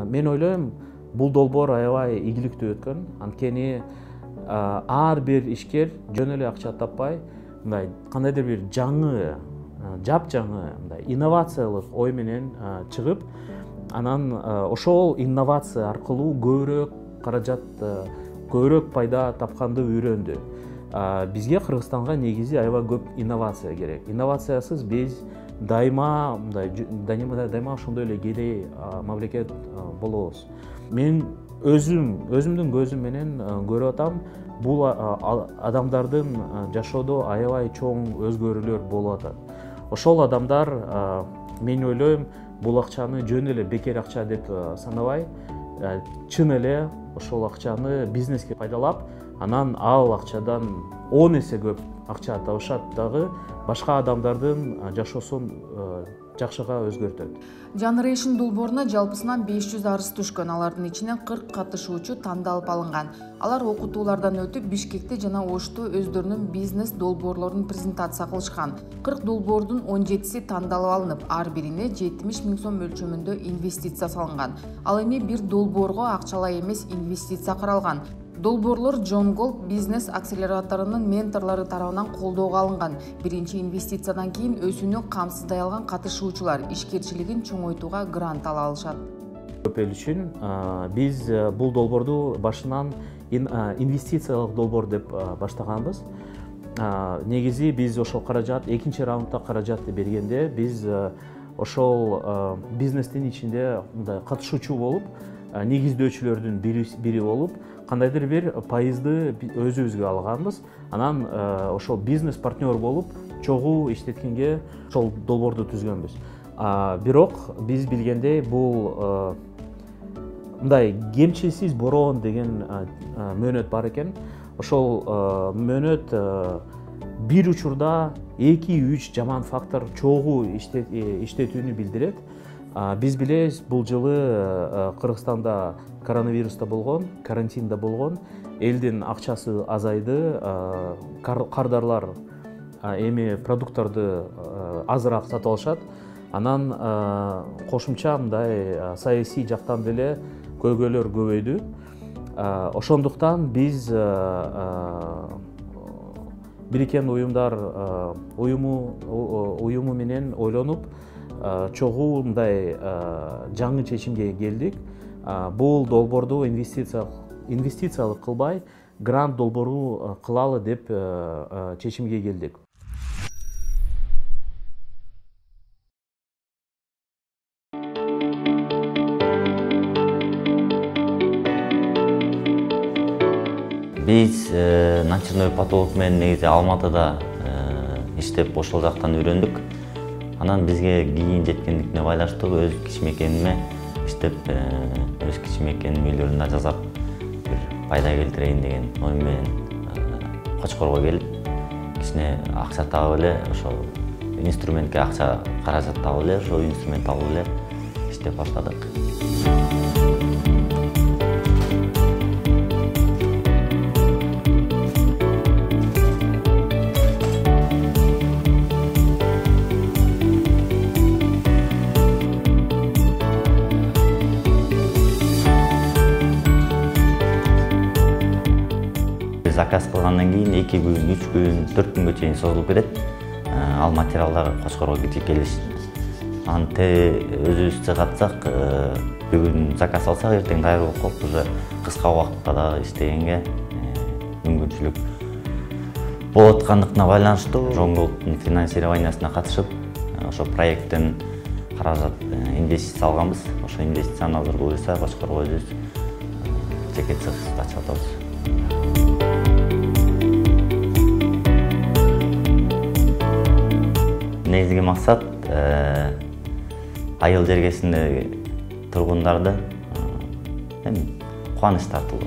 Мен ойлойм, бул долбоор аябай ийгиликтүү өткөн. Анткени ар бир ишкер жөн эле акча таппай, мындай кандайдыр бир жаңы, жапжаңы, мындай инновациялык ой менен чыгып, анан ошол инновация аркылуу көбүрөөк каражат, көбүрөөк пайда тапканды үйрөндү. Бизге Кыргызстанга негизи аябай көп инновация керек. Инновациясыз биз дайыма ошондой эле кедей мамлекет болобуз. Мен өзүмдүн көзүм менен көрүп атам, бул адамдардын жашоодо аябай чоң өзгөрүүлөр болуп атат. Ошол адамдар, мен ойлойм, бул акчаны жөн эле бекер акча деп санабай, чын эле ошол акчаны бизнеске пайдалап, анан ал акчадан 10 эсе көп акча табышат дагы, башка адамдардын жашоосун жакшыга өзгөртөт. Generation долбооруна жалпысынан 500 арыз түшкөн, алардын ичинен 40 катышуучу тандалып алынган. Алар окутуулардан өтүп Бишкекте жана Ошто өздөрүнүн бизнес долбоорлорун презентация кылышкан. 40 долбоордун 17си тандалып алынып, ар бирине 70 000 сом өлчөмүндө инвестиция салынган. Ал эми бир долбоорго акчалай эмес инвестиция каралган. Долбоорлор John Gold бизнес акселераторунун менторлору тарабынан колдоого алынган. Биринчи инвестициядан кийин өсүүнү камсыздай алган катышуучулар ишкерчилигин чоңойтууга грант ала алышат. Көп эл үчүн биз бул долбоорду башынан инвестициялык долбоор деп баштаганбыз. Негизи биз ошол каражат, экинчи раундда каражат бергенде биз ошол бизнестин ичинде катышуучу болуп, негиздөөчүлөрдүн бири болуп, кандайдыр бир пайызды өзүбүзгө алганбыз. Анан ошол бизнес партнер болуп, чогуу иштеткенге ошол долбоорду түзгөнбүз. Бирок биз билгендей, бул мындай кемчилсиз бороон деген мөөнөт бар экен. Ошол мөөнөт бир учурда 2-3 жаман фактор чогуу иштетүүнү билдирет. Биз билебиз, бул жылы Кыргызстанда коронавируста болгон, карантинда болгон, элдин акчасы азайды, кардарлар эми продукттарды азыраак сатып алышат. Анан кошумча мындай саясий жактан деле көйгөйлөр көбөйдү. Ошондуктан биз Бириккен Уюмдар уюму менен ойлонуп, чогуу мындай жаңы чечимге келдик. Бул долбоорду инвестициялык кылбай, грант долбоору кылалы деп чечимге келдик. Биз начальной потолок менен негизи Алматыда иштеп ошол жактан үйрөндүк. Анан бизге кийин жеткендикине байланыштуу өз кичимекениме иштеп, өз кичимекеним үйлөрүндө жасап, бир пайда келтирейин деген ой менен Кочкорго келип, кичине акча таап эле, ошол инструментке акча каражат таап эле, ошол инструмент алып эле иштеп баштадык. Заказ кылгандан кийин 2 күн, 3 күн, 4 күнгө чейин созулуп кетет. Ал материалдар Кочкорго келиш. Анте өзүбүз чыгатсак, бүгүн заказ алсак, эртең даяр болуп калып, уже кыска убакытта да иштегенге мүмкүнчүлүк болуп аткандыгына байланыштуу. John Gold'ун финансированиясына катышып, ошо проекттен каражат инвестиция алганбыз. Ошо инвестицияны азыр буюрса Кочкорго өзүбүз жеке цех ачып атабыз. Негизги максат айыл жергесиндеги тургундарды кубаныч тартуу.